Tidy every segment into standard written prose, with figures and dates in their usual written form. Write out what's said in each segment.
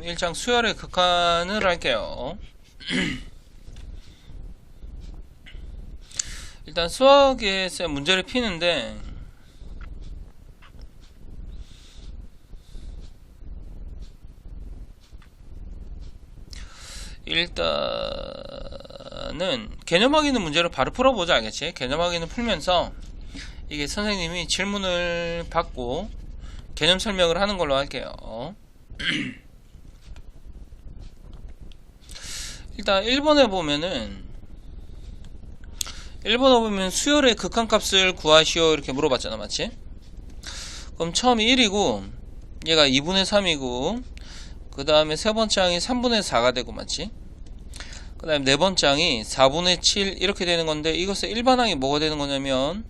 1장 수열의 극한을 할게요. 일단 수학에서 문제를 피는데 일단은 개념학 있는 문제를 바로 풀어보자. 알겠지? 개념학 있는 풀면서 이게 선생님이 질문을 받고 개념 설명을 하는 걸로 할게요. 일단 1번에 보면 수열의 극한값을 구하시오 이렇게 물어봤잖아. 맞지? 그럼 처음이 1이고 얘가 2분의 3이고 그 다음에 세 번째 항이 3분의 4가 되고, 맞지? 그 다음에 네 번째 항이 4분의 7 이렇게 되는 건데, 이것의 일반항이 뭐가 되는 거냐면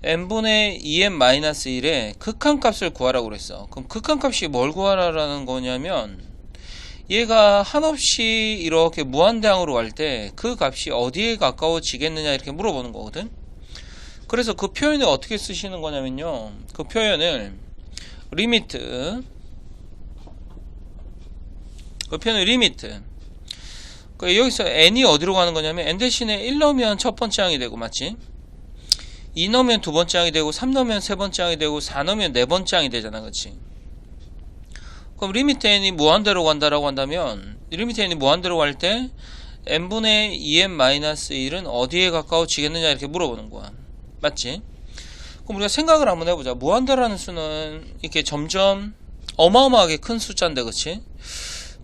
n분의 2n-1의 극한값을 구하라고 그랬어. 그럼 극한값이 뭘 구하라는 거냐면 얘가 한없이 이렇게 무한대항으로 갈 때 그 값이 어디에 가까워지겠느냐 이렇게 물어보는 거거든. 그래서 그 표현을 어떻게 쓰시는 거냐면요, 그 표현을 리미트, 여기서 n이 어디로 가는 거냐면 n 대신에 1 넣으면 첫 번째 항이 되고, 맞지? 2 넣으면 두 번째 항이 되고, 3 넣으면 세 번째 항이 되고, 4 넣으면 네 번째 항이 되잖아. 그치? 그럼 리미트 n이 무한대로 간다라고 한다면, 리미트 n이 무한대로 갈 때 n분의 2n-1은 어디에 가까워지겠느냐 이렇게 물어보는 거야. 맞지? 그럼 우리가 생각을 한번 해보자. 무한대라는 수는 이렇게 점점 어마어마하게 큰 숫자인데, 그치?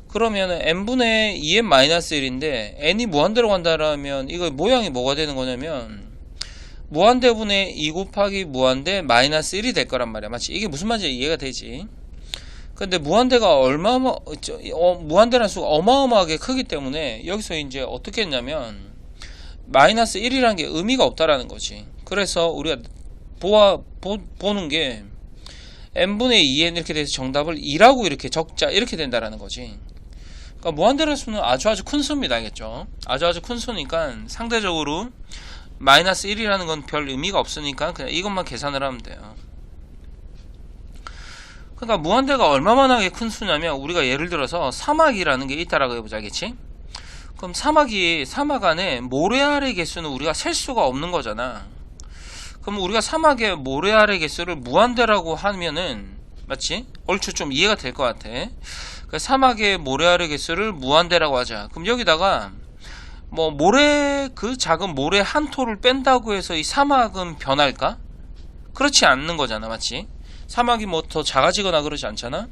그러면 n분의 2n-1인데 n이 무한대로 간다라면 이거 모양이 뭐가 되는 거냐면 무한대분의 2 곱하기 무한대 마이너스 1이 될 거란 말이야. 맞지? 이게 무슨 말인지 이해가 되지? 근데 무한대가 무한대라는 수가 어마어마하게 크기 때문에 여기서 이제 어떻게 했냐면 마이너스 1이라는 게 의미가 없다라는 거지. 그래서 우리가 보는 게 n분의 2n 이렇게 돼서 정답을 2라고 이렇게 적자 이렇게 된다라는 거지. 그러니까 무한대라는 수는 아주 큰 수입니다. 알겠죠? 아주 큰 수니까 상대적으로 마이너스 1이라는 건 별 의미가 없으니까 그냥 이것만 계산을 하면 돼요. 그러니까 무한대가 얼마만하게 큰 수냐면 우리가 예를 들어서 사막이라는 게 있다라고 해보자. 알겠지? 그럼 사막 안에 모래알의 개수는 우리가 셀 수가 없는 거잖아. 그럼 우리가 사막의 모래알의 개수를 무한대라고 하면은, 맞지? 얼추 좀 이해가 될 것 같아. 그러니까 사막의 모래알의 개수를 무한대라고 하자. 그럼 여기다가 뭐 그 작은 모래 한 톨을 뺀다고 해서 이 사막은 변할까? 그렇지 않는 거잖아. 맞지? 사막이 뭐 더 작아지거나 그러지 않잖아.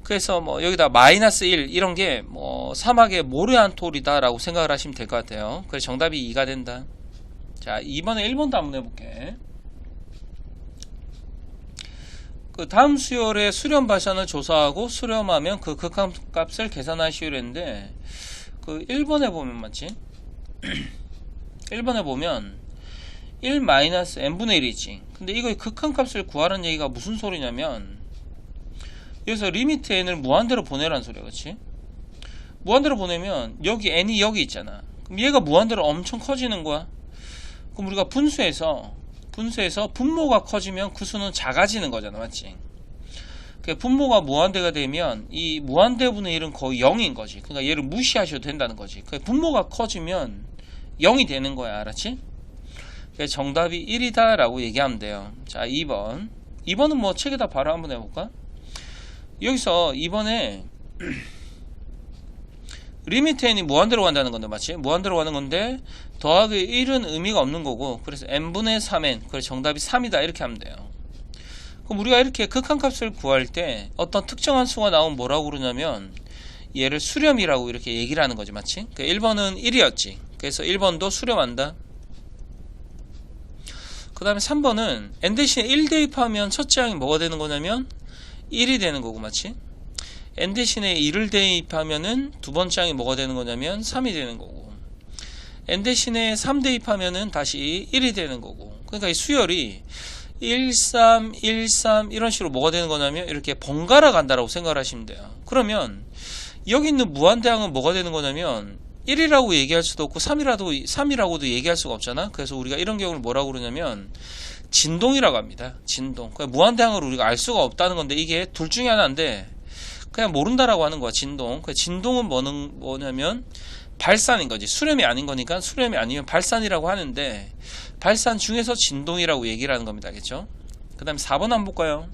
그래서 뭐 여기다 마이너스 1 이런 게 뭐 사막의 모래 한 톨이다 라고 생각을 하시면 될 것 같아요. 그래서 정답이 2가 된다. 자, 이번에 1번도 한번 해볼게. 그 다음 수열의 수렴 발산을 조사하고 수렴하면 그 극한값을 계산하시오 했는데, 그 1번에 보면, 맞지? 1번에 보면 1-n분의 1이지. 근데 이거 극한값을 구하라는 얘기가 무슨 소리냐면 여기서 리미트 n을 무한대로 보내라는 소리야. 그치? 무한대로 보내면 여기 n이 여기 있잖아. 그럼 얘가 무한대로 엄청 커지는 거야. 그럼 우리가 분수에서 분모가 커지면 그 수는 작아지는 거잖아. 맞지? 분모가 무한대가 되면 이 무한대분의 1은 거의 0인 거지. 그러니까 얘를 무시하셔도 된다는 거지. 분모가 커지면 0이 되는 거야. 알았지? 정답이 1이다 라고 얘기하면 돼요. 자, 2번은 뭐 책에다 바로 한번 해볼까? 여기서 2번에 리미트 n이 무한대로 간다는 건데, 맞지? 무한대로 가는 건데 더하기 1은 의미가 없는 거고, 그래서 n분의 3n, 그래서 정답이 3이다 이렇게 하면 돼요. 그럼 우리가 이렇게 극한값을 구할 때 어떤 특정한 수가 나오면 뭐라고 그러냐면 얘를 수렴이라고 이렇게 얘기를 하는 거지. 맞지? 1번은 1이었지. 그래서 1번도 수렴한다. 그 다음에 3번은 n 대신에 1 대입하면 첫째 항이 뭐가 되는 거냐면 1이 되는 거고, 맞지? n 대신에 1을 대입하면은 두 번째 항이 뭐가 되는 거냐면 3이 되는 거고, n 대신에 3 대입하면은 다시 1이 되는 거고. 그러니까 이 수열이 1, 3, 1, 3 이런 식으로 뭐가 되는 거냐면 이렇게 번갈아 간다라고 생각을 하시면 돼요. 그러면 여기 있는 무한대항은 뭐가 되는 거냐면 1이라고 얘기할 수도 없고 3이라고도 얘기할 수가 없잖아. 그래서 우리가 이런 경우를 뭐라고 그러냐면 진동이라고 합니다. 진동. 그러니까 무한대항을 우리가 알 수가 없다는 건데 이게 둘 중에 하나인데 그냥 모른다라고 하는 거야. 진동. 그 진동은 뭐냐면 발산인 거지. 수렴이 아닌 거니까 수렴이 아니면 발산이라고 하는데 발산 중에서 진동이라고 얘기를 하는 겁니다. 알겠죠? 그 다음에 4번 한번 볼까요?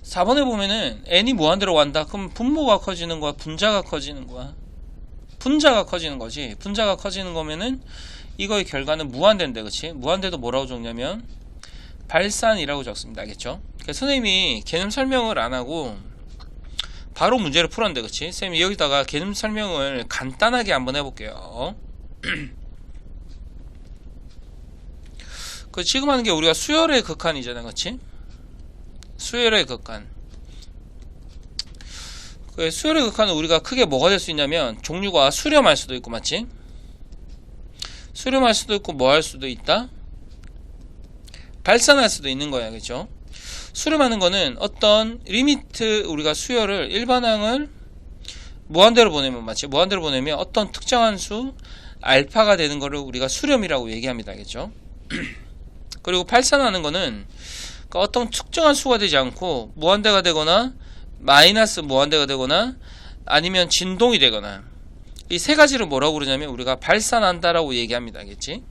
4번에 보면은 n이 무한대로 간다. 그럼 분모가 커지는 거야? 분자가 커지는 거야? 분자가 커지는 거지. 분자가 커지는 거면은 이거의 결과는 무한대인데, 그치? 무한대도 뭐라고 적냐면 발산이라고 적습니다. 알겠죠? 그래서 선생님이 개념 설명을 안 하고 바로 문제를 풀었는데, 그치? 선생님이 여기다가 개념 설명을 간단하게 한번 해볼게요. 그 지금 하는 게 우리가 수열의 극한이잖아, 그치? 수열의 극한. 그 수열의 극한은 우리가 크게 뭐가 될 수 있냐면 종류가 수렴할 수도 있고, 맞지? 수렴할 수도 있고 뭐 할 수도 있다? 발산할 수도 있는 거야, 그죠? 수렴하는 거는 어떤 리미트, 우리가 수열을 일반항을 무한대로 보내면, 맞지? 무한대로 보내면 어떤 특정한 수 알파가 되는 거를 우리가 수렴이라고 얘기합니다, 알겠죠? 그리고 발산하는 거는 그러니까 어떤 특정한 수가 되지 않고 무한대가 되거나 마이너스 무한대가 되거나 아니면 진동이 되거나 이 세 가지를 뭐라고 그러냐면 우리가 발산한다라고 얘기합니다. 알겠지?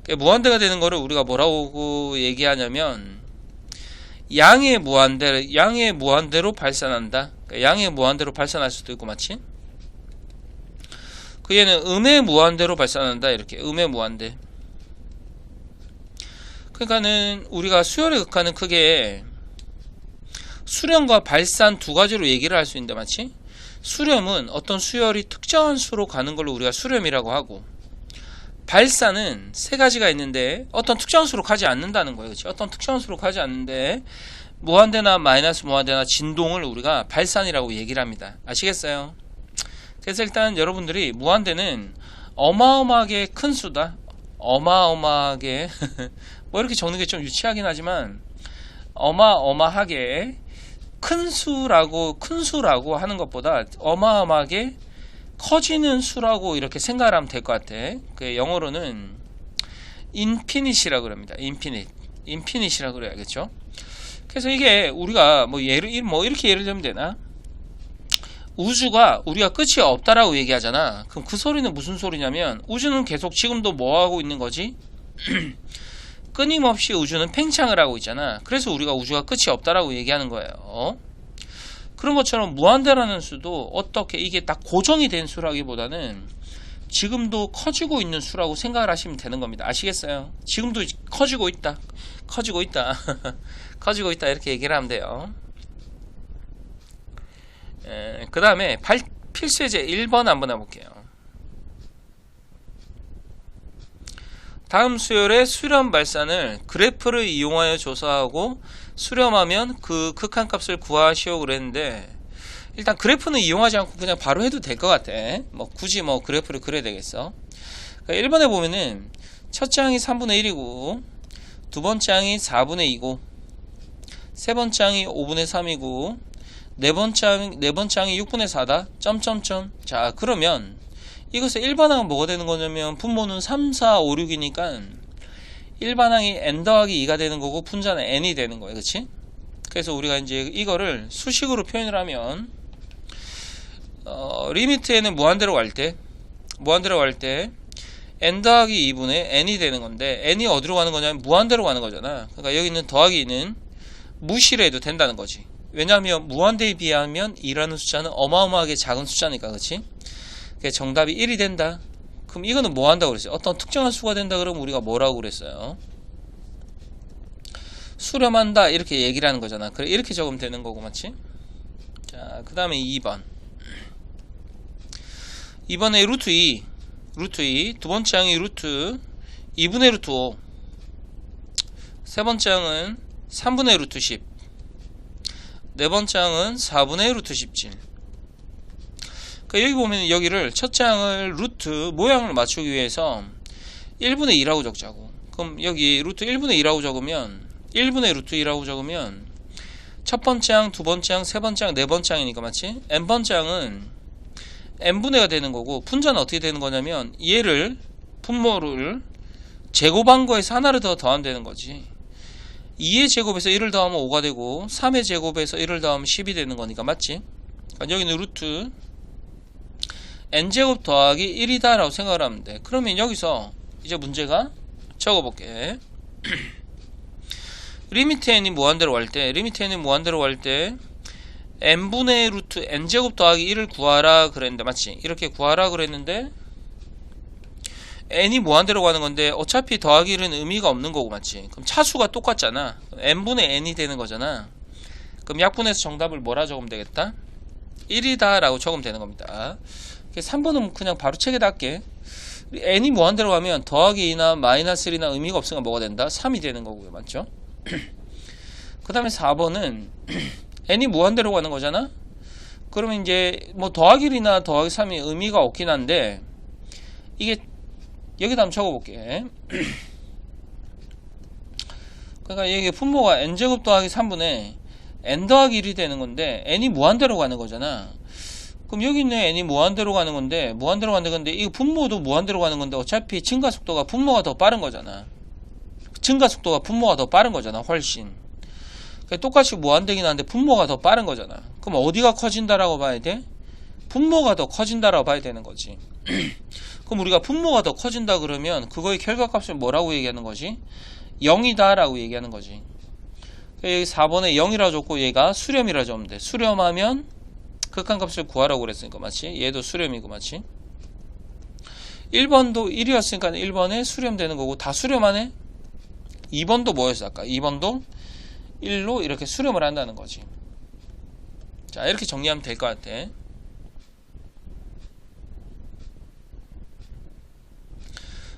그러니까 무한대가 되는 거를 우리가 뭐라고 얘기하냐면 양의 무한대로 발산한다. 그러니까 양의 무한대로 발산할 수도 있고, 맞지? 그 얘는 음의 무한대로 발산한다. 이렇게 음의 무한대. 그러니까는 우리가 수열의 극한은 크게 수렴과 발산 두 가지로 얘기를 할 수 있는데, 맞지? 수렴은 어떤 수열이 특정한 수로 가는 걸로 우리가 수렴이라고 하고, 발산은 세 가지가 있는데 어떤 특정한 수로 가지 않는다는 거예요. 그렇지? 어떤 특정한 수로 가지 않는데 무한대나 마이너스 무한대나 진동을 우리가 발산이라고 얘기를 합니다. 아시겠어요? 그래서 일단 여러분들이 무한대는 어마어마하게 큰 수다. 어마어마하게 뭐 이렇게 적는 게 좀 유치하긴 하지만 어마어마하게 큰 수라고 하는 것보다 어마어마하게 커지는 수라고 이렇게 생각을 하면 될 것 같아. 그 영어로는 인피닛이라고 그럽니다. 인피닛이라고 그래야겠죠. 그래서 이게 우리가 뭐 이렇게 예를 들면 되나? 우주가 우리가 끝이 없다라고 얘기하잖아. 그럼 그 소리는 무슨 소리냐면 우주는 계속 지금도 뭐 하고 있는 거지? 끊임없이 우주는 팽창을 하고 있잖아. 그래서 우리가 우주가 끝이 없다라고 얘기하는 거예요. 그런 것처럼 무한대라는 수도 어떻게 이게 딱 고정이 된 수라기보다는 지금도 커지고 있는 수라고 생각을 하시면 되는 겁니다. 아시겠어요? 지금도 커지고 있다 커지고 있다 이렇게 얘기를 하면 돼요. 그 다음에 필수예제 1번 한번 해볼게요. 다음 수열의 수렴 발산을 그래프를 이용하여 조사하고 수렴하면 그 극한값을 구하시오 그랬는데, 일단 그래프는 이용하지 않고 그냥 바로 해도 될 것 같아. 뭐 굳이 뭐 그래프를 그려야 되겠어. 그러니까 1번에 보면은 첫째 항이 3분의 1이고 두 번째 항이 4분의 2고 세 번째 항이 5분의 3이고 네 번째 항이 6분의 4다. 점점점. 자, 그러면 이것의 일반항은 뭐가 되는 거냐면 분모는 3, 4, 5, 6이니까 일반항이 n 더하기 2가 되는 거고 분자는 n이 되는 거예요. 그치? 그래서 우리가 이제 이거를 수식으로 표현을 하면 리미트에는 무한대로 갈 때 n 더하기 2분의 n이 되는 건데 n이 어디로 가는 거냐면 무한대로 가는 거잖아. 그러니까 여기 있는 더하기 2는 무시를 해도 된다는 거지. 왜냐하면 무한대에 비하면 2라는 숫자는 어마어마하게 작은 숫자니까. 그치? 그래서 정답이 1이 된다. 그럼 이거는 뭐 한다고 그랬어요? 어떤 특정한 수가 된다 그러면 우리가 뭐라고 그랬어요? 수렴한다 이렇게 얘기를 하는 거잖아. 그래, 이렇게 적으면 되는 거고, 맞지? 자, 그 다음에 2번 2번에 루트 2 두 번째 항이 루트 2분의 루트 5 세 번째 항은 3분의 루트 10 네 번째 항은 4분의 루트 17. 그러니까 여기 보면 여기를 첫째 항을 루트 모양을 맞추기 위해서 1분의 2라고 적자고. 그럼 여기 루트 1분의 2라고 적으면 1분의 루트 2라고 적으면 첫 번째 항, 두 번째 항, 세 번째 항, 네 번째 항이니까, 맞지? n번째 항은 n분의가 되는 거고 분자는 어떻게 되는 거냐면 얘를 분모를 제곱한 거에서 하나를 더 더하면 되는 거지. 2의 제곱에서 1을 더하면 5가 되고 3의 제곱에서 1을 더하면 10이 되는 거니까 맞지? 그러니까 여기는 루트 n제곱 더하기 1이다 라고 생각을 하면 돼. 그러면 여기서 이제 문제가 적어볼게. 리미트 n이 무한대로 갈 때 n분의 루트 n제곱 더하기 1을 구하라 그랬는데 맞지? 이렇게 구하라 그랬는데 n이 무한대로 가는 건데 어차피 더하기 1은 의미가 없는 거고 맞지? 그럼 차수가 똑같잖아. n분의 n이 되는 거잖아. 그럼 약분해서 정답을 뭐라 적으면 되겠다? 1이다 라고 적으면 되는 겁니다. 3번은 그냥 바로 책에다 할게. n이 무한대로 가면 더하기 2나 마이너스 1이나 의미가 없으니까 뭐가 된다? 3이 되는 거고요. 맞죠? 그 다음에 4번은 n이 무한대로 가는 거잖아? 그러면 이제 뭐 더하기 1이나 더하기 3이 의미가 없긴 한데 이게 여기다 한번 적어볼게. 그러니까 이게 분모가 n제곱 더하기 3분의 n 더하기 1이 되는 건데 n이 무한대로 가는 거잖아. 그럼 여기 있는 n이 무한대로 가는 건데 이 분모도 무한대로 가는 건데 어차피 증가 속도가 분모가 더 빠른 거잖아. 증가 속도가 분모가 더 빠른 거잖아. 훨씬. 그러니까 똑같이 무한대긴 한데 분모가 더 빠른 거잖아. 그럼 어디가 커진다라고 봐야 돼? 분모가 더 커진다라고 봐야 되는 거지. 그럼 우리가 분모가 더 커진다 그러면 그거의 결과값을 뭐라고 얘기하는 거지? 0이다 라고 얘기하는 거지. 여기 4번에 0이라 줬고 얘가 수렴이라 적으면 돼. 수렴하면 극한값을 구하라고 그랬으니까 맞지? 얘도 수렴이고 맞지? 1번도 1이었으니까 1번에 수렴되는 거고 다 수렴하네? 2번도 뭐였어 아까? 2번도 1로 이렇게 수렴을 한다는 거지. 자 이렇게 정리하면 될 것 같아.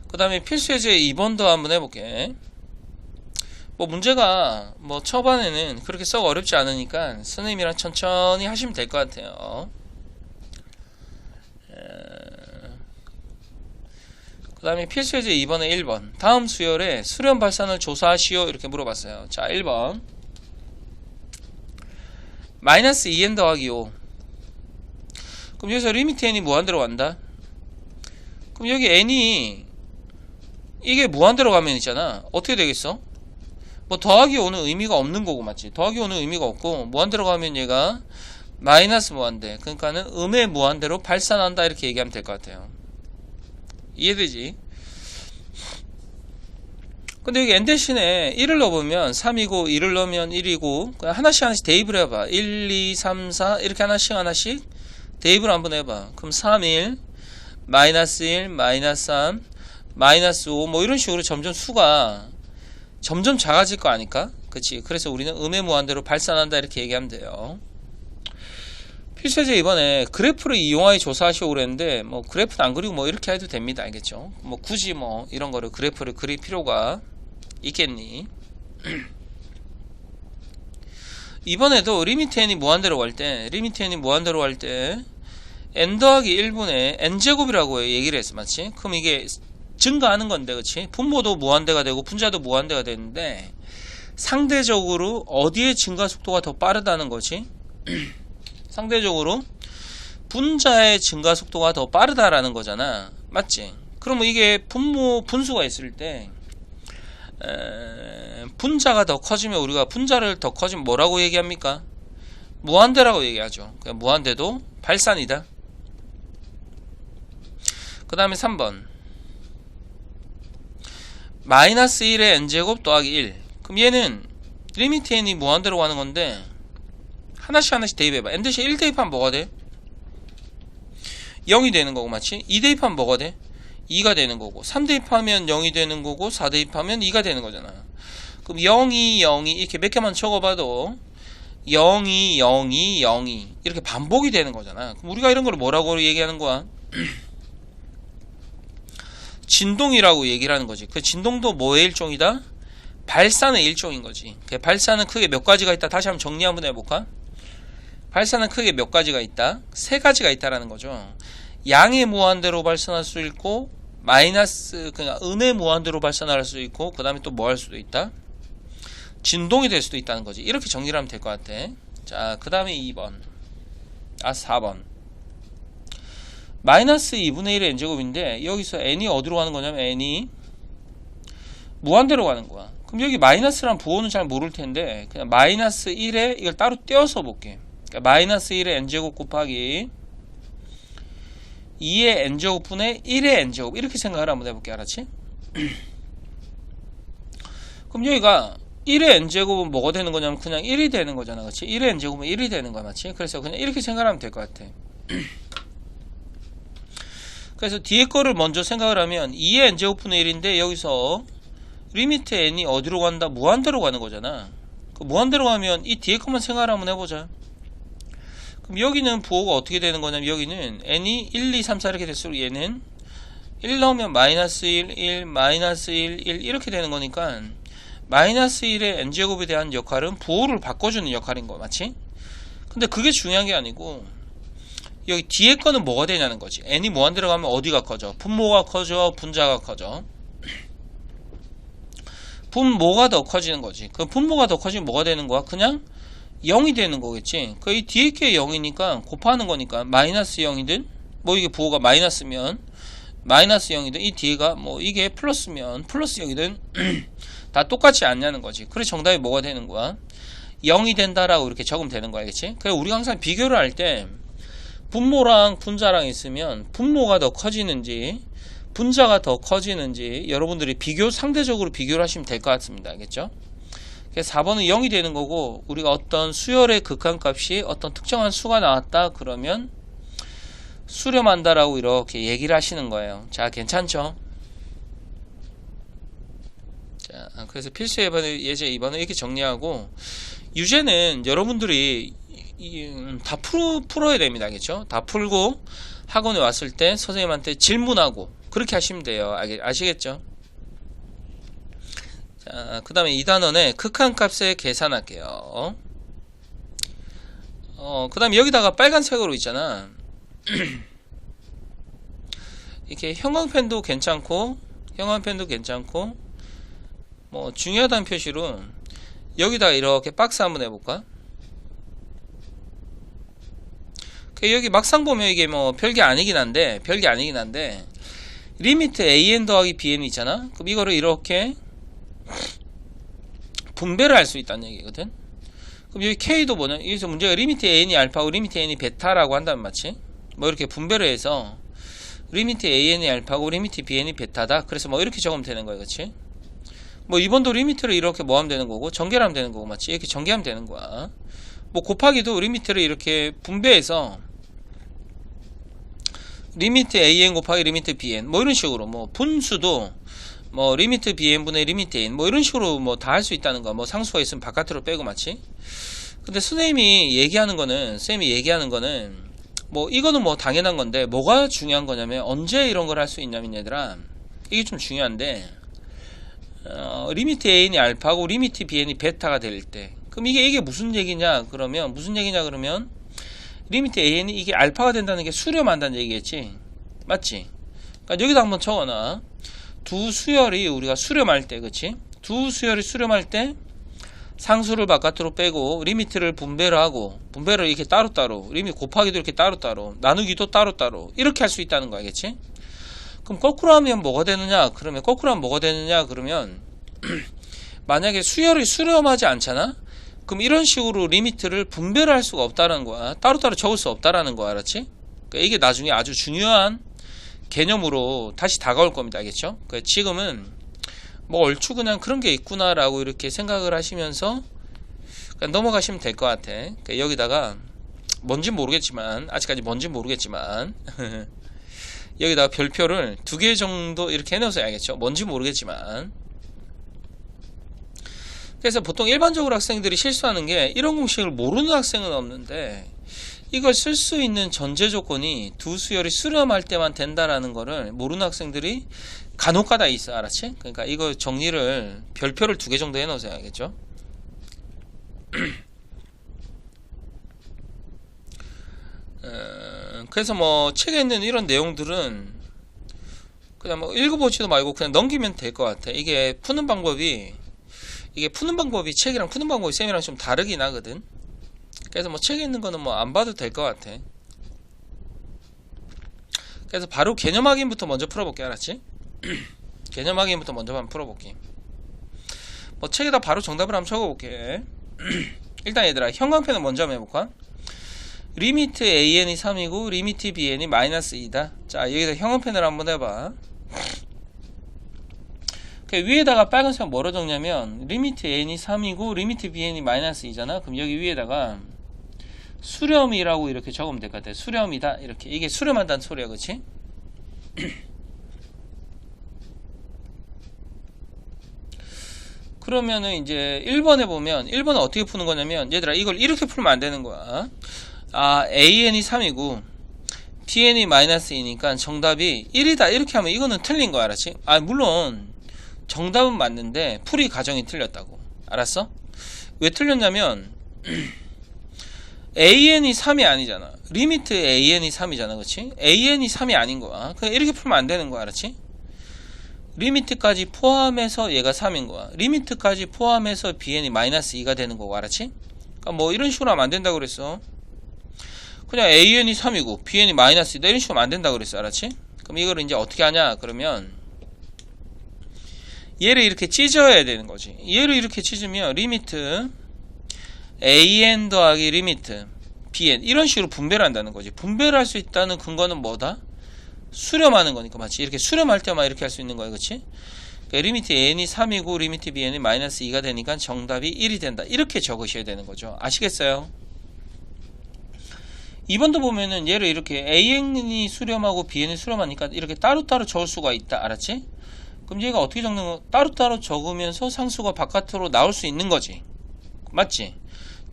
그 다음에 필수예제 2번도 한번 해볼게. 뭐 문제가 뭐 초반에는 그렇게 썩 어렵지 않으니까 선생님이랑 천천히 하시면 될 것 같아요. 그 다음에 필수예제 2번에 1번 다음 수열에 수렴 발산을 조사하시오 이렇게 물어봤어요. 자 1번 마이너스 2n 더하기 5. 그럼 여기서 리미트 n이 무한대로 간다. 그럼 여기 n이 이게 무한대로 가면 있잖아. 어떻게 되겠어? 뭐 더하기 5는 의미가 없는 거고 맞지? 더하기 5는 의미가 없고 무한대로 가면 얘가 마이너스 무한대. 그러니까는 음의 무한대로 발산한다 이렇게 얘기하면 될 것 같아요. 이해되지? 근데 여기 n 대신에 1을 넣어보면 3이고 2를 넣으면 1이고 그냥 하나씩 대입을 해봐. 1, 2, 3, 4 이렇게 하나씩 대입을 한번 해봐. 그럼 3, 1, 마이너스 1, 마이너스 3, 마이너스 5 뭐 이런 식으로 점점 수가 점점 작아질 거 아닐까? 그치? 그래서 우리는 음의 무한대로 발산한다 이렇게 얘기하면 돼요. 필수예제 이번에 그래프를 이용하여 조사하시오 그랬는데 뭐 그래프는 안 그리고 뭐 이렇게 해도 됩니다. 알겠죠? 뭐 굳이 뭐 이런 거를 그래프를 그릴 필요가 있겠니? 이번에도 리미트 n이 무한대로 갈 때 n 더하기 1분의 n제곱이라고 얘기를 했어. 맞지? 그럼 이게 증가하는 건데 그치? 분모도 무한대가 되고 분자도 무한대가 되는데 상대적으로 어디의 증가 속도가 더 빠르다는 거지? 상대적으로 분자의 증가 속도가 더 빠르다라는 거잖아. 맞지? 그러면 이게 분수가 있을 때 분자가 더 커지면 우리가 분자를 더 커지면 뭐라고 얘기합니까? 무한대라고 얘기하죠. 그냥 무한대도 발산이다. 그 다음에 3번 마이너스 1의 n제곱 더하기 1. 그럼 얘는 리미트 n이 무한대로 가는 건데 하나씩 대입해봐. n 대신 1 대입하면 뭐가 돼? 0이 되는 거고 맞지? 2 대입하면 뭐가 돼? 2가 되는 거고 3 대입하면 0이 되는 거고 4 대입하면 2가 되는 거잖아. 그럼 0, 2, 0, 2 이렇게 몇 개만 적어봐도 0, 2, 0, 2, 0, 2 이렇게 반복이 되는 거잖아. 그럼 우리가 이런 걸 뭐라고 얘기하는 거야? 진동이라고 얘기를 하는 거지. 그 진동도 뭐의 일종이다? 발산의 일종인 거지. 그 발산은 크게 몇 가지가 있다. 다시 한번 정리 한번 해볼까? 발산은 크게 몇 가지가 있다? 세 가지가 있다라는 거죠. 양의 무한대로 발산할 수 있고 마이너스 그냥 음의 무한대로 발산할 수 있고 그 다음에 또 뭐 할 수도 있다? 진동이 될 수도 있다는 거지. 이렇게 정리를 하면 될 것 같아. 자, 그 다음에 4번 마이너스 2분의 1의 n제곱인데 여기서 n이 어디로 가는 거냐면 n이 무한대로 가는 거야. 그럼 여기 마이너스란 부호는 잘 모를 텐데 그냥 마이너스 1에 이걸 따로 떼어서 볼게. 그러니까 마이너스 1의 n제곱 곱하기 2의 n제곱분의 1의 n제곱 이렇게 생각을 한번 해볼게. 알았지? 그럼 여기가 1의 n제곱은 뭐가 되는 거냐면 그냥 1이 되는 거잖아. 그렇지? 1의 n제곱은 1이 되는 거야. 맞지? 그래서 그냥 이렇게 생각하면 될 것 같아. 그래서 뒤에 거를 먼저 생각을 하면 2의 n제곱분의 1인데 여기서 리미트 n이 어디로 간다? 무한대로 가는 거잖아. 그 무한대로 가면 이 뒤에 것만 생각을 한번 해보자. 그럼 여기는 부호가 어떻게 되는 거냐면 여기는 n이 1, 2, 3, 4 이렇게 될수록 얘는 1 넣으면 마이너스 1, 1, 마이너스 1, 1 이렇게 되는 거니까 마이너스 1의 n제곱에 대한 역할은 부호를 바꿔주는 역할인 거 맞지? 근데 그게 중요한 게 아니고 여기 뒤에 거는 뭐가 되냐는 거지. n이 무한대로 가면 어디가 커져? 분모가 커져? 분자가 커져? 분모가 더 커지는 거지. 그 분모가 더 커지면 뭐가 되는 거야? 그냥 0이 되는 거겠지. 그 이 뒤에 게 0이니까 곱하는 거니까 마이너스 0이든 뭐 이게 부호가 마이너스면 마이너스 0이든 이 뒤에가 뭐 이게 플러스면 플러스 0이든 다 똑같지 않냐는 거지. 그래서 정답이 뭐가 되는 거야? 0이 된다라고 이렇게 적으면 되는 거야. 그치? 그래서 우리가 항상 비교를 할 때 분모랑 분자랑 있으면 분모가 더 커지는지 분자가 더 커지는지 여러분들이 상대적으로 비교를 하시면 될 것 같습니다. 알겠죠? 그래서 4번은 0이 되는 거고 우리가 어떤 수열의 극한값이 어떤 특정한 수가 나왔다 그러면 수렴한다라고 이렇게 얘기를 하시는 거예요. 자, 괜찮죠? 자, 그래서 필수 예제 2번은 이렇게 정리하고 유제는 여러분들이 다 풀어야 됩니다. 알겠죠? 다 풀고 학원에 왔을 때 선생님한테 질문하고 그렇게 하시면 돼요. 아시겠죠? 자, 그 다음에 2단원에 극한값에 계산할게요. 그 다음에 여기다가 빨간색으로 있잖아. 이렇게 형광펜도 괜찮고 뭐 중요하다는 표시로 여기다 이렇게 박스 한번 해볼까? 여기 막상 보면 이게 뭐 별게 아니긴 한데 리미트 an 더하기 bn 있잖아. 그럼 이거를 이렇게 분배를 할 수 있다는 얘기거든. 그럼 여기 k도 뭐냐? 여기서 문제가 리미트 an이 알파고 리미트 an이 베타라고 한다면 맞지? 뭐 이렇게 분배를 해서 리미트 an이 알파고 리미트 bn이 베타다. 그래서 뭐 이렇게 적으면 되는 거야. 그렇지? 뭐 이번도 리미트를 이렇게 뭐 하면 되는 거고 전개를 하면 되는 거고 맞지? 이렇게 전개하면 되는 거야. 뭐 곱하기도 리미트를 이렇게 분배해서 리미트 an 곱하기 리미트 bn 뭐 이런 식으로 뭐 분수도 뭐 리미트 bn분의 리미트 n 뭐 이런 식으로 뭐 다 할 수 있다는 거. 뭐 상수가 있으면 바깥으로 빼고 맞지? 근데 선생님이 얘기하는 거는 뭐 이거는 뭐 당연한 건데 뭐가 중요한 거냐면 언제 이런 걸 할 수 있냐면 얘들아 이게 좀 중요한데 리미트 an이 알파고 리미트 bn이 베타가 될 때 그럼 이게 무슨 얘기냐 그러면 리미트 an이 이게 알파가 된다는 게 수렴한다는 얘기겠지. 맞지? 그러니까 여기다 한번 적어놔. 두 수열이 우리가 수렴할 때, 그치? 두 수열이 수렴할 때 상수를 바깥으로 빼고 리미트를 분배를 하고 분배를 이렇게 따로따로 리미트 곱하기도 이렇게 따로따로 나누기도 따로따로 이렇게 할 수 있다는 거 알겠지? 그럼 거꾸로 하면 뭐가 되느냐? 그러면 만약에 수열이 수렴하지 않잖아? 그럼 이런 식으로 리미트를 분배를 할 수가 없다는 거야. 따로따로 적을 수 없다라는 거야. 알았지? 그러니까 이게 나중에 아주 중요한 개념으로 다시 다가올 겁니다. 알겠죠? 그러니까 지금은 뭐 얼추 그냥 그런 게 있구나라고 이렇게 생각을 하시면서 그냥 넘어가시면 될 것 같아. 그러니까 여기다가 아직까지 뭔지 모르겠지만 여기다가 별표를 2개 정도 이렇게 해놓으세요. 알겠죠? 뭔지 모르겠지만 그래서 보통 일반적으로 학생들이 실수하는 게 이런 공식을 모르는 학생은 없는데 이걸 쓸 수 있는 전제 조건이 두 수열이 수렴할 때만 된다라는 거를 모르는 학생들이 간혹가다 있어. 알았지? 그러니까 이거 정리를 별표를 2개 정도 해놓으세요. 알겠죠? 그래서 뭐 책에 있는 이런 내용들은 그냥 뭐 읽어보지도 말고 그냥 넘기면 될 것 같아. 이게 푸는 방법이 책이랑 푸는 방법이 쌤이랑 좀 다르긴 하거든. 그래서 뭐 책에 있는 거는 뭐 안 봐도 될 것 같아. 그래서 바로 개념 확인부터 먼저 풀어볼게. 알았지? 개념 확인부터 먼저 한번 풀어볼게. 뭐 책에다 바로 정답을 한번 적어볼게. 일단 얘들아 형광펜을 먼저 한번 해볼까? 리미트 an이 3이고 리미트 bn이 마이너스 2다. 자 여기다 형광펜을 한번 해봐. 위에다가 빨간색 뭐로 적냐면 리미트 n이 3이고 리미트 bn이 마이너스 2잖아. 그럼 여기 위에다가 수렴이라고 이렇게 적으면 될 것 같아. 수렴이다 이렇게. 이게 수렴한다는 소리야, 그치? 그러면은 이제 1번에 보면 1번은 어떻게 푸는 거냐면 얘들아 이걸 이렇게 풀면 안 되는 거야. an이 3이고 bn이 마이너스 2니까 정답이 1이다 이렇게 하면 이거는 틀린 거야, 알았지? 물론 정답은 맞는데 풀이 과정이 틀렸다고. 알았어? 왜 틀렸냐면 an이 3이 아니잖아. 리미트 an이 3이잖아, 그치? an이 3이 아닌 거야. 그냥 이렇게 풀면 안 되는 거야, 알았지? 리미트까지 포함해서 얘가 3인 거야. 리미트까지 포함해서 bn이 마이너스 2가 되는 거고, 알았지? 그러니까 뭐 이런 식으로 하면 안 된다고 그랬어. 그냥 an이 3이고 bn이 마이너스 2다 이런 식으로 하면 안 된다고 그랬어, 알았지? 그럼 이걸 이제 어떻게 하냐 그러면 얘를 이렇게 찢어야 되는 거지. 얘를 이렇게 찢으면 리미트 an 더하기 리미트 bn 이런 식으로 분배를 한다는 거지. 분배를 할 수 있다는 근거는 뭐다? 수렴하는 거니까, 맞지? 이렇게 수렴할 때만 이렇게 할 수 있는 거야, 그치? 그러니까 리미트 n이 3이고 리미트 bn이 마이너스 2가 되니까 정답이 1이 된다. 이렇게 적으셔야 되는 거죠. 아시겠어요? 2번도 보면은 얘를 이렇게 an이 수렴하고 bn이 수렴하니까 이렇게 따로따로 적을 수가 있다. 알았지? 그럼 얘가 어떻게 적는 거? 따로따로 적으면서 상수가 바깥으로 나올 수 있는 거지. 맞지?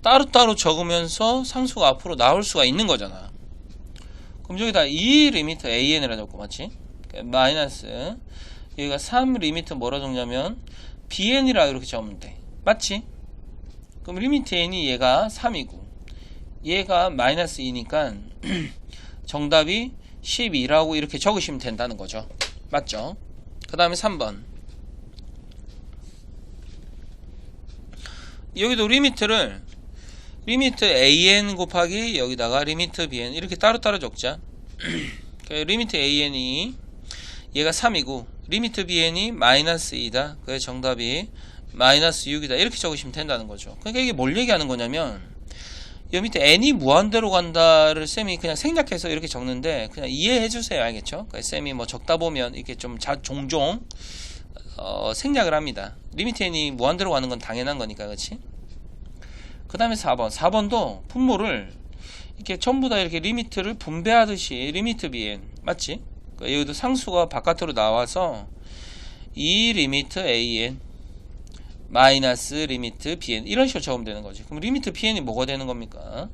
따로따로 적으면서 상수가 앞으로 나올 수가 있는 거잖아. 그럼 여기다 2 리미트 an이라 적고, 맞지? 마이너스 여기가 3 리미트 뭐라 적냐면 bn이라 이렇게 적으면 돼. 맞지? 그럼 리미트 n이 얘가 3이고 얘가 마이너스 2니까 정답이 12라고 이렇게 적으시면 된다는 거죠. 맞죠? 그 다음에 3번 여기도 리미트를 리미트 an 곱하기 여기다가 리미트 bn 이렇게 따로따로 적자. 리미트 an이 얘가 3이고 리미트 bn이 마이너스 2다. 그래서 정답이 마이너스 6이다 이렇게 적으시면 된다는 거죠. 그러니까 이게 뭘 얘기하는 거냐면 여기 밑에 n이 무한대로 간다를 쌤이 그냥 생략해서 이렇게 적는데 그냥 이해해 주세요. 알겠죠? 그러니까 쌤이 뭐 적다 보면 이렇게 좀 종종 생략을 합니다. 리미트 n이 무한대로 가는 건 당연한 거니까, 그렇지? 그 다음에 4번도 분모를 이렇게 전부 다 이렇게 리미트를 분배하듯이 리미트 bn 맞지? 그러니까 여기도 상수가 바깥으로 나와서 2 리미트 an 마이너스 리미트 bn 이런 식으로 적으면 되는 거지. 그럼 리미트 bn이 뭐가 되는 겁니까?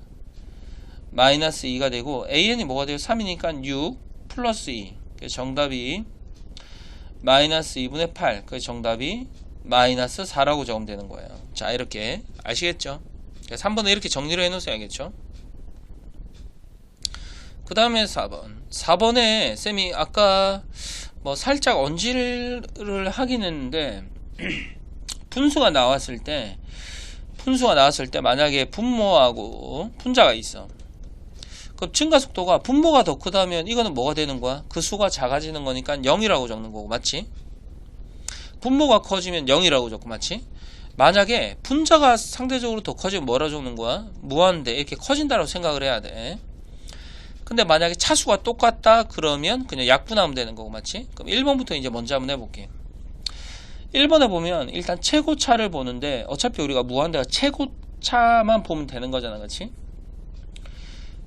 마이너스 2가 되고 an이 뭐가 되고 3이니까 6 플러스 2 그래서 정답이 마이너스 2분의 8 그래서 정답이 마이너스 4라고 적으면 되는 거예요. 자 이렇게 아시겠죠? 3번은 이렇게 정리를 해놓으셔야겠죠? 그 다음에 4번에 쌤이 아까 뭐 살짝 언질을 하긴 했는데 분수가 나왔을 때 만약에 분모하고 분자가 있어. 그럼 증가속도가 분모가 더 크다면 이거는 뭐가 되는 거야? 그 수가 작아지는 거니까 0이라고 적는 거고, 맞지? 분모가 커지면 0이라고 적고, 맞지? 만약에 분자가 상대적으로 더 커지면 뭐라 적는 거야? 무한대 이렇게 커진다고 생각을 해야 돼. 근데 만약에 차수가 똑같다 그러면 그냥 약분하면 되는 거고, 맞지? 그럼 1번부터 이제 먼저 한번 해볼게. 1번에 보면 일단 최고차를 보는데 어차피 우리가 무한대가 최고차만 보면 되는 거잖아, 그렇지?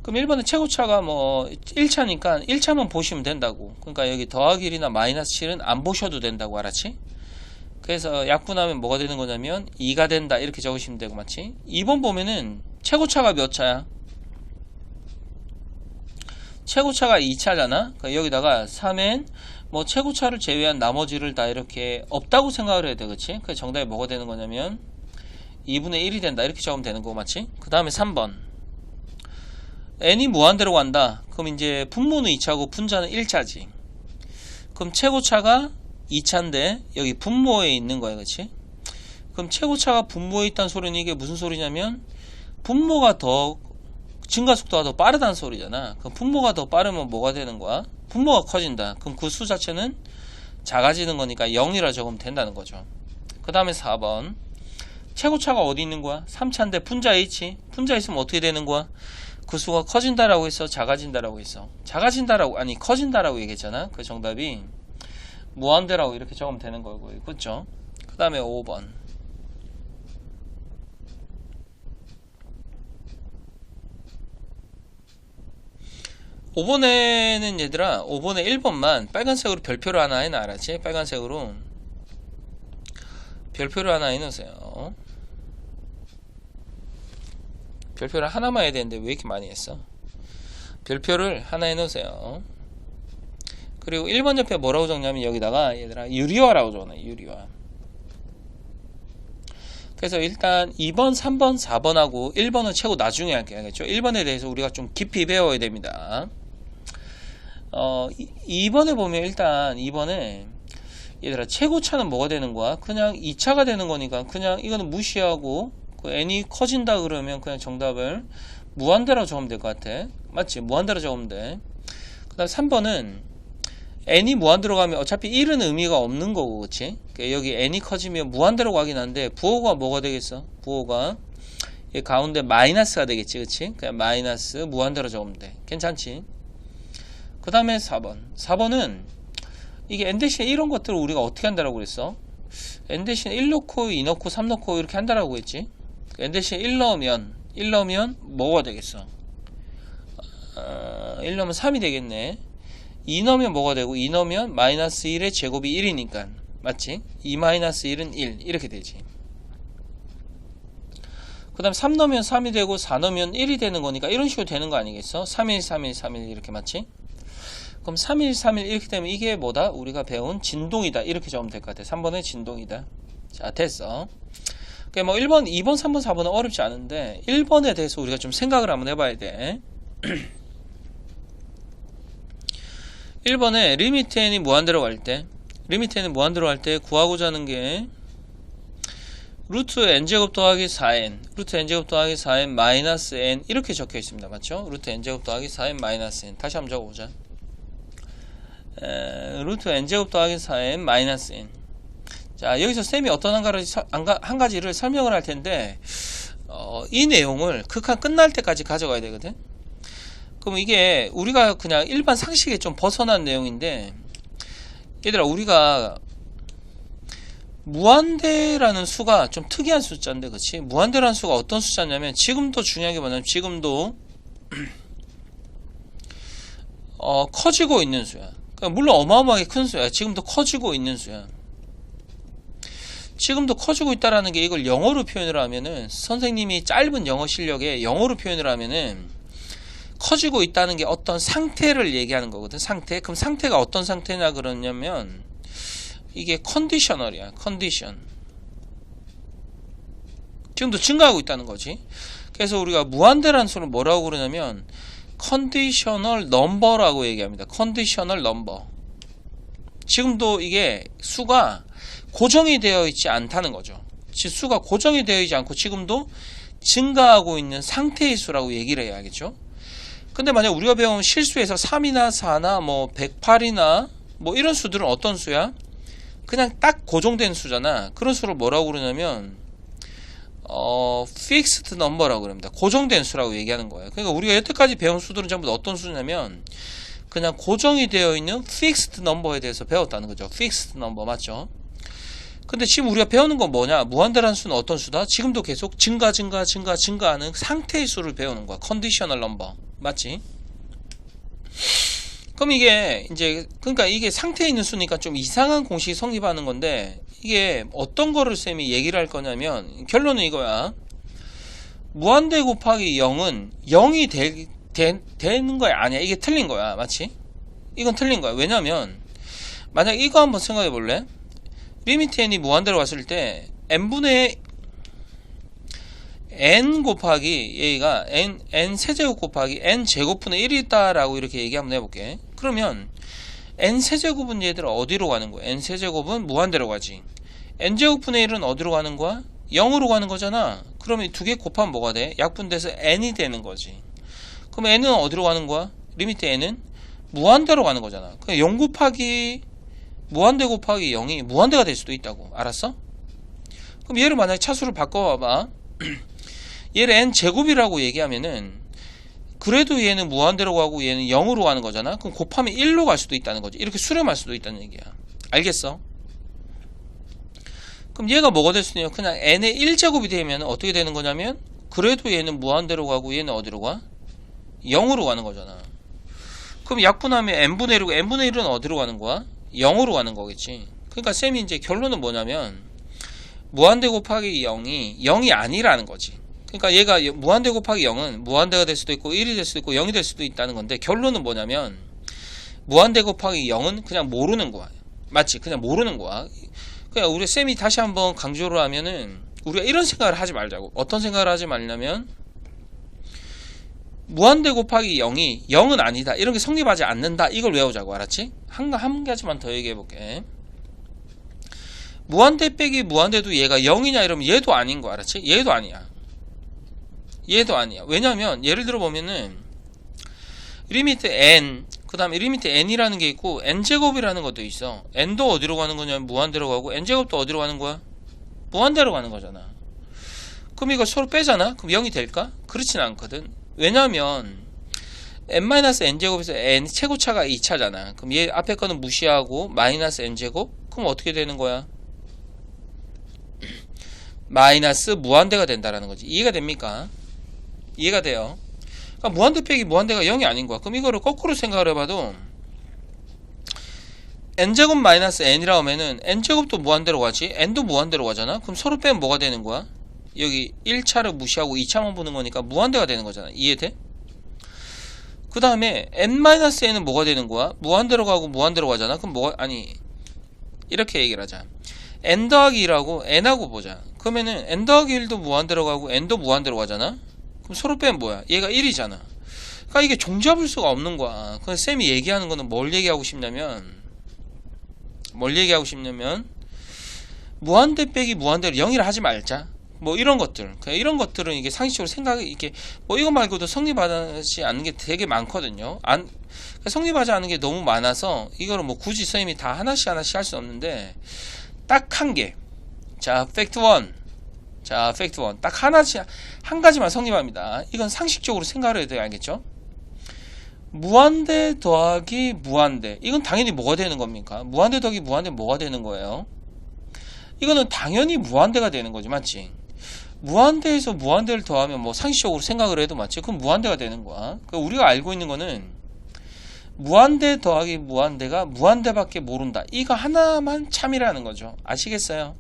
그럼 1번에 최고차가 뭐 1차니까 1차만 보시면 된다고. 그러니까 여기 더하기 1이나 마이너스 7은 안 보셔도 된다고, 알았지? 그래서 약분하면 뭐가 되는 거냐면 2가 된다 이렇게 적으시면 되고, 맞지? 2번 보면은 최고차가 몇 차야? 최고차가 2차잖아. 그러니까 여기다가 3엔 뭐 최고차를 제외한 나머지를 다 이렇게 없다고 생각을 해야 돼, 그치? 그래서 정답이 뭐가 되는 거냐면 2분의 1이 된다 이렇게 적으면 되는 거고, 맞지? 그 다음에 3번 n이 무한대로 간다. 그럼 이제 분모는 2차고 분자는 1차지. 그럼 최고차가 2차인데 여기 분모에 있는 거야, 그치? 그럼 최고차가 분모에 있다는 소리는 이게 무슨 소리냐면 분모가 더 증가속도가 더 빠르다는 소리잖아. 그럼 분모가 더 빠르면 뭐가 되는 거야? 분모가 커진다. 그럼 그 수 자체는 작아지는 거니까 0이라 적으면 된다는 거죠. 그 다음에 4번. 최고차가 어디 있는 거야? 3차인데 분자 H. 분자 있으면 어떻게 되는 거야? 그 수가 커진다라고 했어? 작아진다라고 했어? 작아진다라고, 아니, 커진다라고 얘기했잖아? 그 정답이 무한대라고 이렇게 적으면 되는 거고요. 그쵸? 그 다음에 5번. 5번에는 얘들아, 5번에 1번만 빨간색으로 별표를 하나 해놔. 알았지? 빨간색으로 별표를 하나 해놓으세요. 별표를 하나만 해야 되는데 왜 이렇게 많이 했어? 별표를 하나 해놓으세요. 그리고 1번 옆에 뭐라고 적냐면 여기다가 얘들아 유리화라고 적어놔. 유리화. 그래서 일단 2번, 3번, 4번하고 1번은 최고 나중에 할게요. 알겠죠? 1번에 대해서 우리가 좀 깊이 배워야 됩니다. 2번에 보면 일단 2번에 얘들아 최고차는 뭐가 되는 거야? 그냥 2차가 되는 거니까 그냥 이거는 무시하고 그 n이 커진다 그러면 그냥 정답을 무한대로 적으면 될 것 같아. 맞지? 무한대로 적으면 돼. 그 다음 3번은 n이 무한대로 가면 어차피 1은 의미가 없는 거고, 그치? 그러니까 여기 n이 커지면 무한대로 가긴 한데 부호가 뭐가 되겠어? 부호가 가운데 마이너스가 되겠지, 그치? 그냥 마이너스 무한대로 적으면 돼. 괜찮지? 그 다음에 4번. 4번은 이게 n 대신에 이런 것들을 우리가 어떻게 한다라고 그랬어? n 대신에 1 넣고 2 넣고 3 넣고 이렇게 한다라고 했지? n 대신에 1 넣으면 뭐가 되겠어? 1 넣으면 3이 되겠네. 2 넣으면 뭐가 되고 2 넣으면 마이너스 1의 제곱이 1이니까 맞지? 2 마이너스 1은 1 이렇게 되지. 그 다음 3 넣으면 3이 되고 4 넣으면 1이 되는 거니까 이런 식으로 되는 거 아니겠어? 3일 3일 3일 이렇게 맞지? 그럼 3일 3일 이렇게 되면 이게 뭐다? 우리가 배운 진동이다 이렇게 적으면 될 것 같아. 3번의 진동이다. 자 됐어. 그러니까 뭐 1번, 2번, 3번, 4번은 어렵지 않은데 1번에 대해서 우리가 좀 생각을 한번 해봐야 돼. 1번에 리미트 n이 무한대로 갈 때 구하고자 하는 게 루트 n제곱 더하기 4n 루트 n제곱 더하기 4n 마이너스 n 이렇게 적혀 있습니다. 맞죠? 루트 n제곱 더하기 4n 마이너스 n 다시 한번 적어보자. 루트 n제곱 더하기 4n 마이너스 n. 자 여기서 쌤이 어떤 한 가지를 설명을 할 텐데 이 내용을 극한 끝날 때까지 가져가야 되거든. 그럼 이게 우리가 그냥 일반 상식에 좀 벗어난 내용인데 얘들아 우리가 무한대라는 수가 좀 특이한 숫자인데 그치? 무한대라는 수가 어떤 숫자냐면 지금도 중요한 게 뭐냐면 지금도 커지고 있는 수야. 그러니까 물론 어마어마하게 큰 수야. 지금도 커지고 있는 수야. 지금도 커지고 있다라는 게 이걸 영어로 표현을 하면은 선생님이 짧은 영어 실력에 영어로 표현을 하면은 커지고 있다는 게 어떤 상태를 얘기하는 거거든. 상태. 그럼 상태가 어떤 상태냐 그러냐면 이게 컨디셔널이야. 컨디션. 지금도 증가하고 있다는 거지. 그래서 우리가 무한대라는 수를 뭐라고 그러냐면 컨디셔널 넘버라고 얘기합니다. 컨디셔널 넘버. 지금도 이게 수가 고정이 되어 있지 않다는 거죠. 수가 고정이 되어 있지 않고 지금도 증가하고 있는 상태의 수라고 얘기를 해야겠죠. 근데 만약 우리가 배운 실수에서 3이나 4나 뭐 108이나 뭐 이런 수들은 어떤 수야? 그냥 딱 고정된 수잖아. 그런 수를 뭐라고 그러냐면 fixed number라고 그럽니다. 고정된 수라고 얘기하는 거예요. 그러니까 우리가 여태까지 배운 수들은 전부 다 어떤 수냐면 그냥 고정이 되어 있는 fixed number에 대해서 배웠다는 거죠. fixed number 맞죠? 근데 지금 우리가 배우는 건 뭐냐? 무한대라는 수는 어떤 수다? 지금도 계속 증가하는 상태의 수를 배우는 거야. conditional number. 맞지? 그럼 이게 이제 그러니까 이게 상태에 있는 수니까 좀 이상한 공식이 성립하는 건데 이게 어떤 거를 쌤이 얘기를 할 거냐면 결론은 이거야. 무한대 곱하기 0은 0이 되는 거야 아니야. 이게 틀린 거야. 맞지? 이건 틀린 거야. 왜냐면 만약 이거 한번 생각해 볼래? 리미트 n이 무한대로 갔을 때 n분의 n 곱하기 얘가 n 세제곱 곱하기 n 제곱분의 1이 있다라고 이렇게 얘기 한번 해볼게. 그러면 n 세제곱은 얘들 어디로 가는 거야? n 세제곱은 무한대로 가지. n 제곱분의 1은 어디로 가는 거야? 0으로 가는 거잖아. 그러면 두 개 곱하면 뭐가 돼? 약분돼서 n이 되는 거지. 그럼 n은 어디로 가는 거야? 리미트 n은 무한대로 가는 거잖아. 그럼 0 곱하기 무한대 곱하기 0이 무한대가 될 수도 있다고. 알았어? 그럼 얘를 만약에 차수를 바꿔봐봐. 얘를 n제곱이라고 얘기하면은 그래도 얘는 무한대로 가고 얘는 0으로 가는 거잖아. 그럼 곱하면 1로 갈 수도 있다는 거지. 이렇게 수렴할 수도 있다는 얘기야. 알겠어? 그럼 얘가 뭐가 될 수 있냐? 그냥 n의 1제곱이 되면 어떻게 되는 거냐면 그래도 얘는 무한대로 가고 얘는 어디로 가? 0으로 가는 거잖아. 그럼 약분하면 n분의 1이고 n분의 1은 어디로 가는 거야? 0으로 가는 거겠지. 그러니까 쌤이 이제 결론은 뭐냐면 무한대 곱하기 0이 0이 아니라는 거지. 그러니까 얘가 무한대 곱하기 0은 무한대가 될 수도 있고 1이 될 수도 있고 0이 될 수도 있다는 건데 결론은 뭐냐면 무한대 곱하기 0은 그냥 모르는 거야. 맞지? 그냥 모르는 거야. 그냥 우리 쌤이 다시 한번 강조를 하면은 우리가 이런 생각을 하지 말자고. 어떤 생각을 하지 말냐면 무한대 곱하기 0이 0은 아니다. 이런 게 성립하지 않는다. 이걸 외우자고. 알았지? 한 가지만 더 얘기해 볼게. 무한대 빼기 무한대도 얘가 0이냐 이러면 얘도 아닌 거 알았지? 얘도 아니야. 얘도 아니야. 왜냐면 예를 들어 보면은 리미트 n 그 다음에 리미트 n이라는 게 있고 n제곱이라는 것도 있어. n도 어디로 가는 거냐면 무한대로 가고 n제곱도 어디로 가는 거야? 무한대로 가는 거잖아. 그럼 이거 서로 빼잖아? 그럼 0이 될까? 그렇진 않거든. 왜냐면 n-n제곱에서 n 최고차가 2차잖아. 그럼 얘 앞에 거는 무시하고 마이너스 n제곱? 그럼 어떻게 되는 거야? 마이너스 무한대가 된다라는 거지. 이해가 됩니까? 이해가 돼요. 그러니까 무한대 빼기 무한대가 0이 아닌 거야. 그럼 이거를 거꾸로 생각을 해봐도 n제곱 마이너스 n이라고 하면은 n제곱도 무한대로 가지 n도 무한대로 가잖아. 그럼 서로 빼면 뭐가 되는 거야? 여기 1차를 무시하고 2차만 보는 거니까 무한대가 되는 거잖아. 이해돼? 그 다음에 n-n은 뭐가 되는 거야? 무한대로 가고 무한대로 가잖아. 그럼 뭐가 아니 이렇게 얘기를 하자. n 더하기 1하고 n하고 보자. 그러면은 n 더하기 1도 무한대로 가고 n도 무한대로 가잖아. 그럼 서로 빼면 뭐야? 얘가 1이잖아. 그러니까 이게 종잡을 수가 없는 거야. 그래서 쌤이 얘기하는 거는 뭘 얘기하고 싶냐면 무한대 빼기 무한대로 0이라 하지 말자. 뭐 이런 것들. 이런 것들은 이게 상식적으로 생각이 이게 뭐 이거 말고도 성립하지 않는 게 되게 많거든요. 성립하지 않는 게 너무 많아서 이거를 뭐 굳이 쌤이 다 하나씩 할 수 없는데 딱 한 개. 자, 팩트 1. 자, 팩트 1. 딱 한 가지만 성립합니다. 이건 상식적으로 생각을 해도 알겠죠? 무한대 더하기 무한대. 이건 당연히 뭐가 되는 겁니까? 무한대 더하기 무한대 뭐가 되는 거예요? 이거는 당연히 무한대가 되는 거지. 맞지? 무한대에서 무한대를 더하면 뭐 상식적으로 생각을 해도 맞지? 그럼 무한대가 되는 거야. 그러니까 우리가 알고 있는 거는 무한대 더하기 무한대가 무한대밖에 모른다. 이거 하나만 참이라는 거죠. 아시겠어요?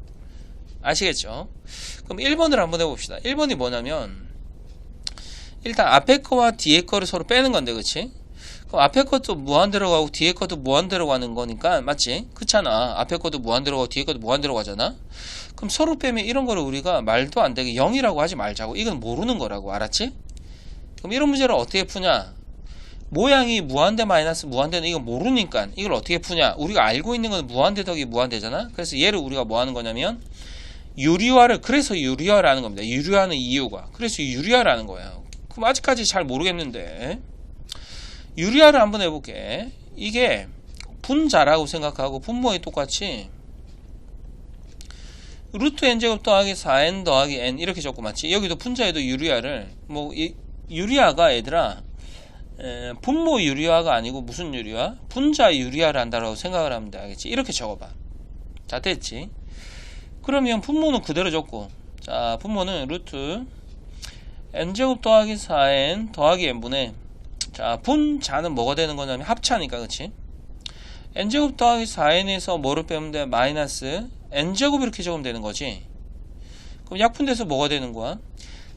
아시겠죠? 그럼 1번을 한번 해봅시다. 1번이 뭐냐면 일단 앞에 거와 뒤에 거를 서로 빼는 건데 그치? 그럼 앞에 것도 무한대로 가고 뒤에 것도 무한대로 가는 거니까 맞지? 그렇잖아. 앞에 것도 무한대로 가고 뒤에 것도 무한대로 가잖아. 그럼 서로 빼면 이런 거를 우리가 말도 안 되게 0이라고 하지 말자고. 이건 모르는 거라고. 알았지? 그럼 이런 문제를 어떻게 푸냐? 모양이 무한대 마이너스 무한대는 이거 모르니까 이걸 어떻게 푸냐? 우리가 알고 있는 건 무한대 더하기 무한대잖아. 그래서 얘를 우리가 뭐 하는 거냐면 그래서 유리화를 하는 겁니다. 유리화하는 이유가. 그래서 유리화를 하는 거예요. 그럼 아직까지 잘 모르겠는데 유리화를 한번 해볼게. 이게 분자라고 생각하고 분모에 똑같이 루트 n제곱 더하기 4n 더하기 n 이렇게 적고 맞지? 여기도 분자에도 유리화를 뭐 유리화가 얘들아 분모 유리화가 아니고 무슨 유리화? 분자 유리화를 한다라고 생각을 하면 돼. 알겠지? 이렇게 적어봐. 자, 됐지? 그러면 분모는 그대로 적고 자, 분모는 루트 n제곱 더하기 4n 더하기 n분의 자, 분자는 뭐가 되는 거냐면 합차니까 그치? n제곱 더하기 4n에서 뭐를 빼면 돼? 마이너스 n제곱 이렇게 적으면 되는 거지. 그럼 약분돼서 뭐가 되는 거야?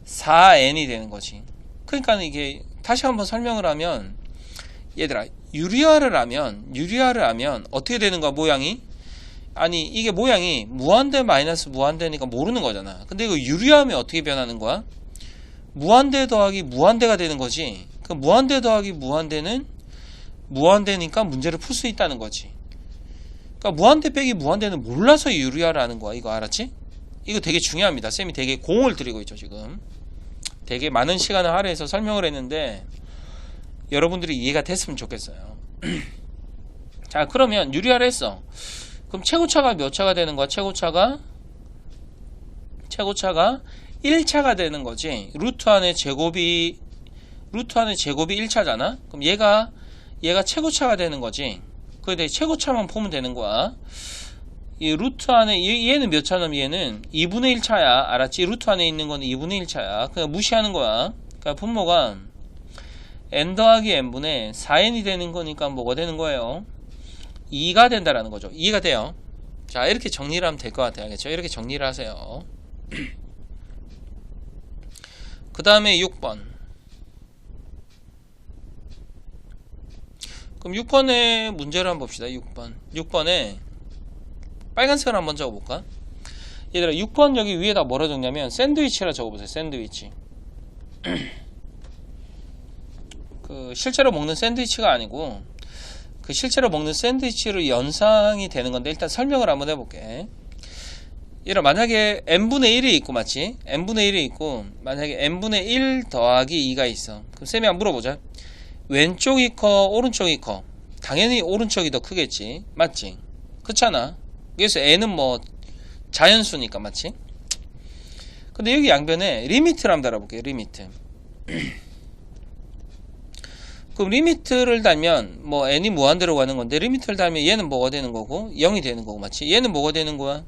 4n이 되는 거지. 그러니까 이게 다시 한번 설명을 하면 얘들아 유리화를 하면 어떻게 되는 거야 모양이? 아니 이게 모양이 무한대 마이너스 무한대니까 모르는 거잖아. 근데 이거 유리화하면 어떻게 변하는 거야? 무한대 더하기 무한대가 되는 거지. 그 무한대 더하기 무한대는 무한대니까 문제를 풀 수 있다는 거지. 그러니까 무한대 빼기 무한대는 몰라서 유리화를 하는 거야. 이거 알았지? 이거 되게 중요합니다. 쌤이 되게 공을 들이고 있죠 지금. 되게 많은 시간을 할애해서 설명을 했는데 여러분들이 이해가 됐으면 좋겠어요. 자, 그러면 유리화를 했어. 그럼 최고차가 몇 차가 되는 거야? 최고차가 최고차가 1차가 되는 거지. 루트 안에 제곱이 1차잖아. 그럼 얘가 최고차가 되는 거지. 그런데 최고차만 보면 되는 거야. 이 루트 안에 얘는 몇 차냐면 얘는 2분의 1차야. 알았지? 루트 안에 있는 건 2분의 1차야. 그냥 무시하는 거야. 그러니까 분모가 n 더하기 n분의 4n이 되는 거니까 뭐가 되는 거예요? 2가 된다라는 거죠. 이해가 돼요? 자, 이렇게 정리를 하면 될 것 같아요. 알겠죠? 이렇게 정리를 하세요. 그 다음에 6번. 그럼 6번의 문제를 한번 봅시다. 6번에 빨간색을 한번 적어볼까? 얘들아, 6번 여기 위에다 뭐라 적냐면 샌드위치라 적어보세요. 샌드위치. 그 실제로 먹는 샌드위치가 아니고 그 실제로 먹는 샌드위치로 연상이 되는 건데 일단 설명을 한번 해볼게. 얘들아, 만약에 n분의 1이 있고 맞지? n분의 1이 있고 만약에 n분의 1 더하기 2가 있어. 그럼 쌤이 한번 물어보자. 왼쪽이 커 오른쪽이 커? 당연히 오른쪽이 더 크겠지. 맞지? 그렇잖아. 그래서 n은 뭐 자연수니까 맞지? 근데 여기 양변에 리미트를 한번 달아볼게요. 리미트. 그럼 리미트를 달면 뭐 n이 무한대로 가는 건데 리미트를 달면 얘는 뭐가 되는 거고 0이 되는 거고 맞지? 얘는 뭐가 되는 거야?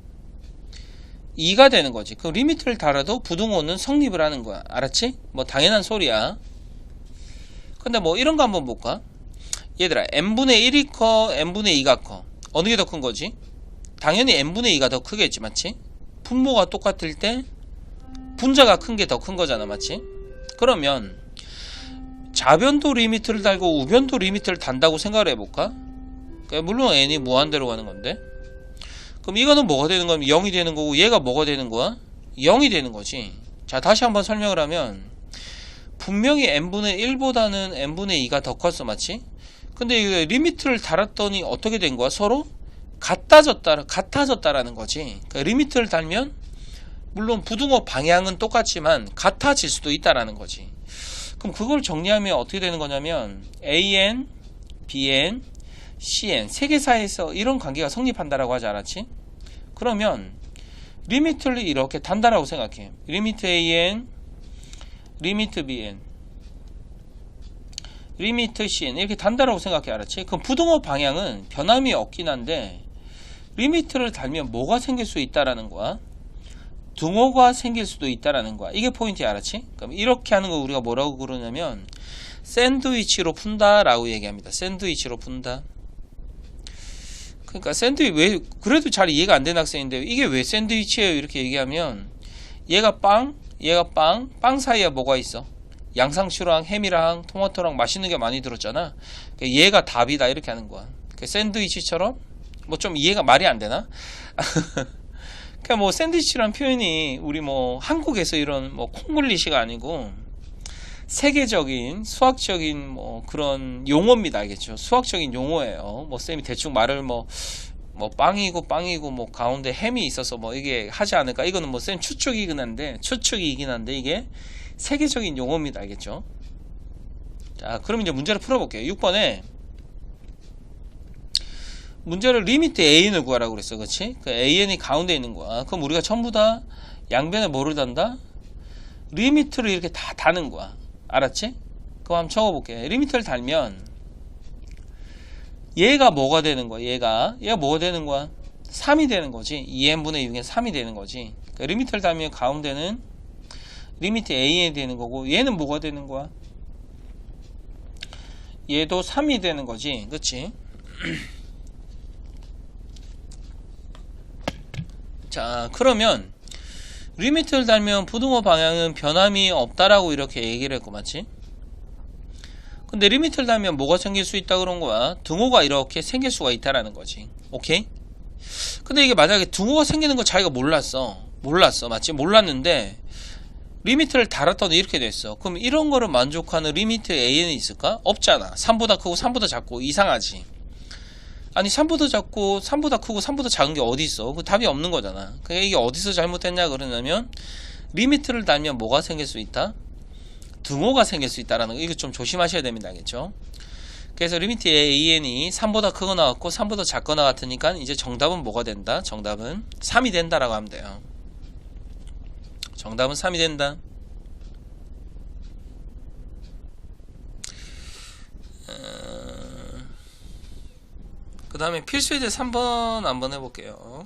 2가 되는 거지. 그럼 리미트를 달아도 부등호는 성립을 하는 거야. 알았지? 뭐 당연한 소리야. 근데 뭐 이런 거 한번 볼까? 얘들아, n분의 1이 커 n분의 2가 커? 어느 게 더 큰 거지? 당연히 n분의 2가 더 크겠지. 맞지? 분모가 똑같을 때 분자가 큰 게 더 큰 거잖아. 맞지? 그러면 좌변도 리미트를 달고 우변도 리미트를 단다고 생각을 해볼까? 물론 n이 무한대로 가는 건데 그럼 이거는 뭐가 되는 거면 0이 되는 거고 얘가 뭐가 되는 거야? 0이 되는 거지. 자, 다시 한번 설명을 하면 분명히 n분의 1보다는 n분의 2가 더 컸어. 맞지? 근데 이거 리미트를 달았더니 어떻게 된 거야? 서로 같아졌다라는 거지. 그러니까 리미트를 달면 물론 부등호 방향은 똑같지만 같아질 수도 있다라는 거지. 그럼 그걸 정리하면 어떻게 되는 거냐면 AN, BN, CN 세 개 사이에서 이런 관계가 성립한다라고 하지 않았지? 그러면 리미트를 이렇게 단다라고 생각해. 리미트 AN, 리미트 BN, 리미트 CN 이렇게 단다라고 생각해. 알았지? 그럼 부등호 방향은 변함이 없긴 한데 리미트를 달면 뭐가 생길 수 있다라는 거야? 등호가 생길 수도 있다라는 거야. 이게 포인트야. 알았지? 그럼 이렇게 하는 거 우리가 뭐라고 그러냐면 샌드위치로 푼다라고 얘기합니다. 샌드위치로 푼다. 그러니까 왜 그래도 잘 이해가 안 되는 학생인데 이게 왜 샌드위치예요? 이렇게 얘기하면 얘가 빵 사이에 뭐가 있어? 양상추랑 햄이랑 토마토랑 맛있는 게 많이 들었잖아. 그러니까 얘가 답이다 이렇게 하는 거야. 그러니까 샌드위치처럼 뭐 좀 이해가 말이 안 되나? 그러니까 뭐 샌드위치란 표현이 우리 뭐 한국에서 이런 뭐 콩글리시가 아니고 세계적인 수학적인 뭐 그런 용어입니다. 알겠죠? 수학적인 용어예요. 뭐 쌤이 대충 말을 뭐 빵이고 뭐 가운데 햄이 있어서 뭐 이게 하지 않을까? 이거는 뭐 쌤 추측이긴 한데 이게 세계적인 용어입니다. 알겠죠? 자, 그럼 이제 문제를 풀어볼게요. 6번에 문제를 리미트 AN을 구하라고 그랬어. 그렇지? 그 AN이 가운데 있는 거야. 그럼 우리가 전부 다 양변에 뭐를 단다? 리미트를 이렇게 다 다는 거야. 알았지? 그럼 한번 적어볼게. 리미트를 달면 얘가 뭐가 되는 거야? 얘가 뭐가 되는 거야? 3이 되는 거지. 2n분의 6에 3이 되는 거지. 그러니까 리미트를 달면 가운데는 리미트 AN이 되는 거고 얘는 뭐가 되는 거야? 얘도 3이 되는 거지. 그치? 자, 그러면 리미트를 달면 부등호 방향은 변함이 없다라고 이렇게 얘기를 했고 맞지? 근데 리미트를 달면 뭐가 생길 수 있다 그런 거야? 등호가 이렇게 생길 수가 있다라는 거지. 오케이? 근데 이게 만약에 등호가 생기는 거 자기가 몰랐어 맞지? 몰랐는데 리미트를 달았더니 이렇게 됐어. 그럼 이런 거를 만족하는 리미트 AN이 있을까? 없잖아. 3보다 크고 3보다 작고 이상하지. 아니 3보다 작고 3보다 크고 3보다 작은 게 어디 있어? 그 답이 없는 거잖아. 그러니까 이게 어디서 잘못됐냐 그러냐면 리미트를 달면 뭐가 생길 수 있다? 등호가 생길 수 있다라는 거. 이거 좀 조심하셔야 됩니다. 알겠죠? 그래서 리미트 AN이 3보다 크거나 같고 3보다 작거나 같으니까 이제 정답은 뭐가 된다? 정답은 3이 된다라고 하면 돼요. 정답은 3이 된다. 그 다음에 필수예제 3번 한번 해볼게요.